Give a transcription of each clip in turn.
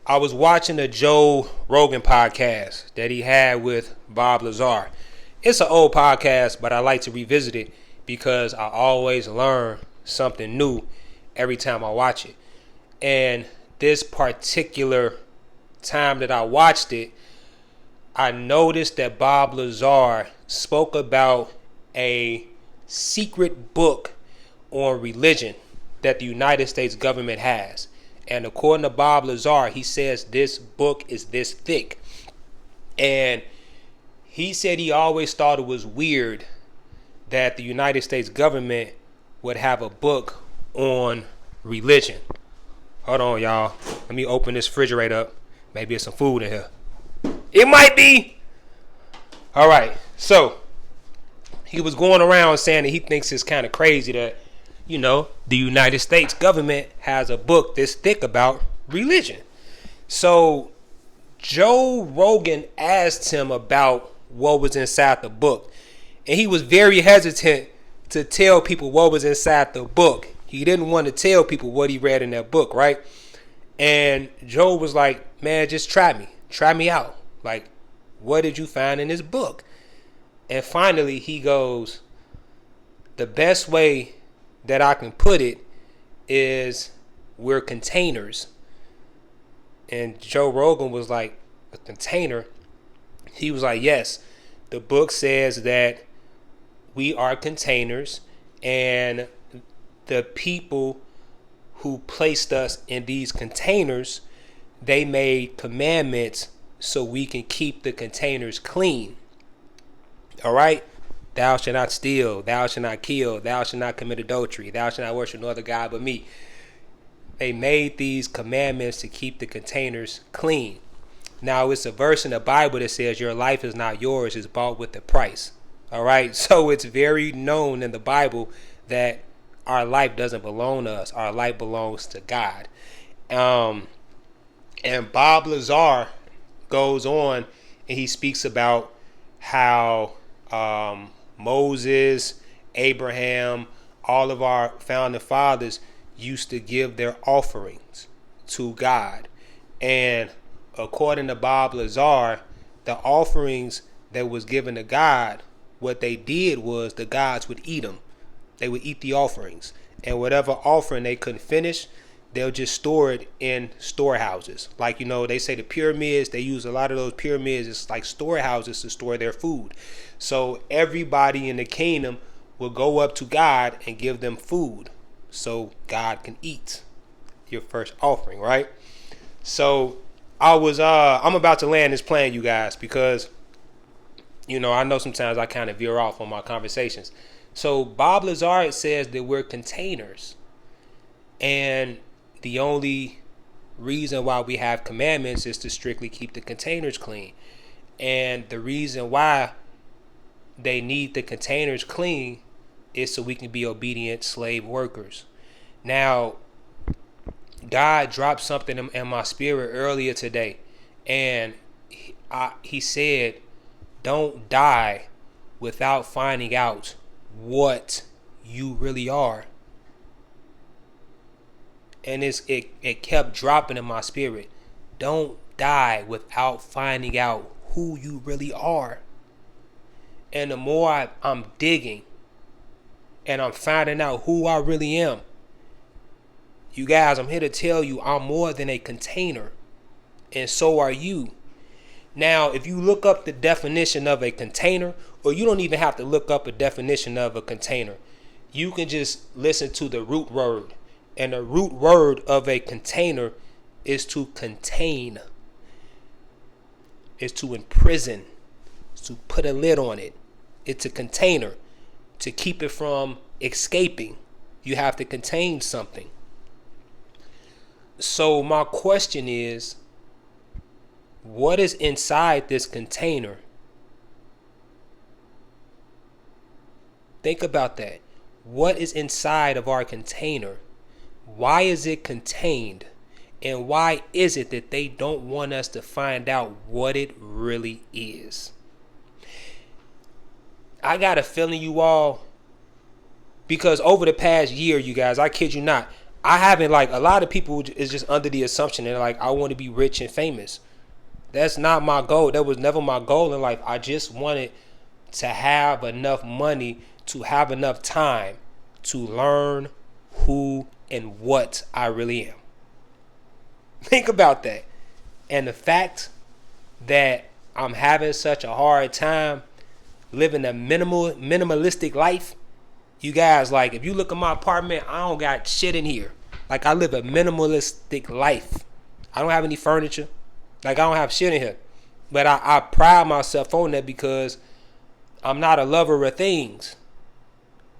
I was watching a Joe Rogan podcast that he had with Bob Lazar. It's an old podcast, but I like to revisit it because I always learn something new every time I watch it. And this particular time that I watched it, I noticed that Bob Lazar spoke about a secret book on religion that the United States government has. And according to Bob Lazar, he says this book is this thick. And he said he always thought it was weird that the United States government would have a book on religion. Hold on, y'all. Let me open this refrigerator up. Maybe there's some food in here. It might be. All right. So he was going around saying that he thinks it's kind of crazy that, the United States government has a book this thick about religion. So Joe Rogan asked him about what was inside the book. And he was very hesitant to tell people what was inside the book. He didn't want to tell people what he read in that book, right? And Joe was like, man, just try me. Try me out. Like, what did you find in this book? And finally he goes, the best way that I can put it is we're containers. And Joe Rogan was like, a container? He was like, yes, the book says that we are containers, and the people who placed us in these containers, they made commandments so we can keep the containers clean. All right? Thou shalt not steal, thou shalt not kill, thou shalt not commit adultery, thou shalt not worship no other God but me. They made these commandments to keep the containers clean. Now, it's a verse in the Bible that says your life is not yours, it's bought with a price. All right? So it's very known in the Bible that our life doesn't belong to us. Our life belongs to God. And Bob Lazar goes on and he speaks about how Moses, Abraham, all of our founding fathers used to give their offerings to God. And according to Bob Lazar, the offerings that was given to God, what they did was the gods would eat them. They would eat the offerings. And whatever offering they couldn't finish, they'll just store it in storehouses. Like, they say the pyramids, they use a lot of those pyramids. It's like storehouses to store their food. So everybody in the kingdom will go up to God and give them food so God can eat your first offering, right? So I'm about to land this plane, you guys, because, I know sometimes I kind of veer off on my conversations. So Bob Lazar says that we're containers. And the only reason why we have commandments is to strictly keep the containers clean. And the reason why they need the containers clean is so we can be obedient slave workers. Now, God dropped something in my spirit earlier today. And he said, don't die without finding out what you really are. And it kept dropping in my spirit. Don't die without finding out who you really are. And the more I'm digging and I'm finding out who I really am, you guys, I'm here to tell you I'm more than a container. And so are you. Now, if you look up the definition of a container, or you don't even have to look up a definition of a container, you can just listen to the root word. And the root word of a container is to contain, is to imprison, is to put a lid on it. It's a container. To keep it from escaping, you have to contain something. So my question is, what is inside this container? Think about that. What is inside of our container? Why is it contained? And why is it that they don't want us to find out what it really is? I got a feeling, you all, because over the past year, you guys, I kid you not, I haven't, like, a lot of people is just under the assumption that, like, I want to be rich and famous. That's not my goal. That was never my goal in life. I just wanted to have enough money to have enough time to learn who and what I really am. Think about that. And the fact that I'm having such a hard time living a minimalistic life. You guys, like, if you look at my apartment, I don't got shit in here. Like, I live a minimalistic life. I don't have any furniture. Like, I don't have shit in here. But I pride myself on that because I'm not a lover of things.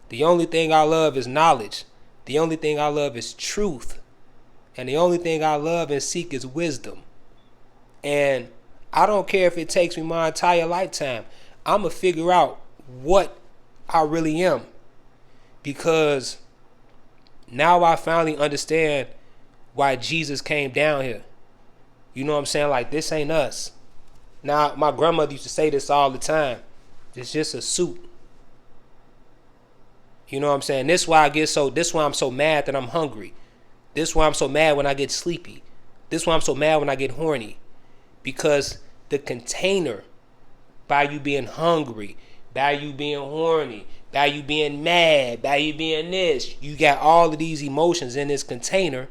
The only thing I love is knowledge. The only thing I love is truth. And the only thing I love and seek is wisdom. And I don't care if it takes me my entire lifetime. I'm going to figure out what I really am. Because now I finally understand why Jesus came down here. You know what I'm saying? Like, this ain't us. Now, my grandmother used to say this all the time. It's just a suit. You know what I'm saying? This why I'm so mad that I'm hungry. This why I'm so mad when I get sleepy. This why I'm so mad when I get horny. Because the container, by you being hungry, by you being horny, by you being mad, by you being this, you got all of these emotions in this container,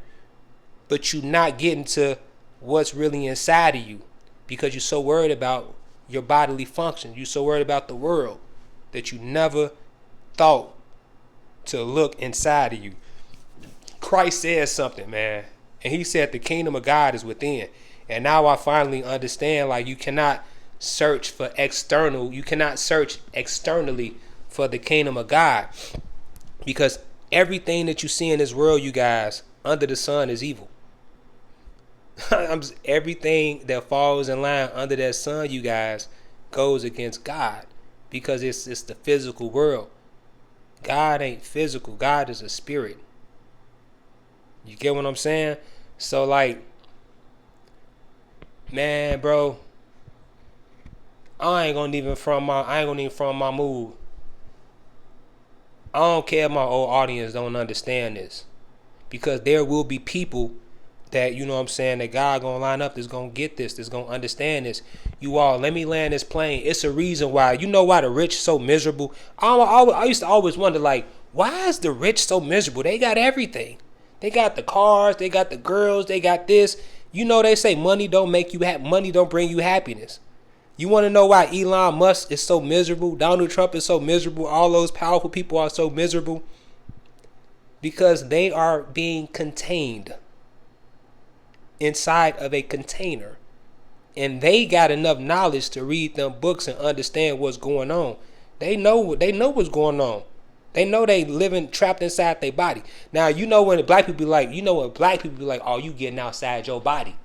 but you're not getting to what's really inside of you because you're so worried about your bodily function. You're so worried about the world that you never thought to look inside of you. Christ says something, man. And he said the kingdom of God is within. And now I finally understand, like, you cannot search externally for the kingdom of God. Because everything that you see in this world, you guys, under the sun is evil. Everything that falls in line under that sun, you guys, goes against God. Because it's the physical world. God ain't physical. God is a spirit. You get what I'm saying? So, like, man, bro, I ain't gonna even from my mood. I don't care if my old audience don't understand this. Because there will be people that, you know what I'm saying, that God gonna line up that's gonna get this, that's gonna understand this. You all, let me land this plane. It's a reason why. You know why the rich so miserable? I used to always wonder, like, why is the rich so miserable? They got everything. They got the cars, they got the girls, they got this. You know, they say money don't make you happy. Money don't bring you happiness. You want to know why Elon Musk is so miserable? Donald Trump is so miserable. All those powerful people are so miserable because they are being contained inside of a container. And they got enough knowledge to read them books and understand what's going on. They know what's going on. They know they living trapped inside their body. Now, you know when black people be like, oh, you getting outside your body.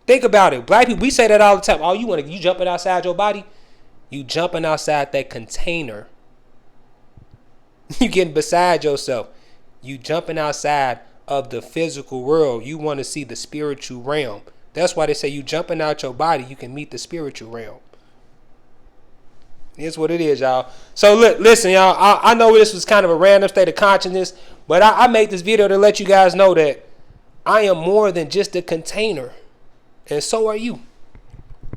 Think about it. Black people, we say that all the time. Oh, you jumping outside your body? You jumping outside that container. You getting beside yourself. You jumping outside of the physical world. You want to see the spiritual realm. That's why they say you jumping out your body, you can meet the spiritual realm. It's what it is, y'all. So listen, y'all. I know this was kind of a random state of consciousness, but I made this video to let you guys know that I am more than just a container, and so are you.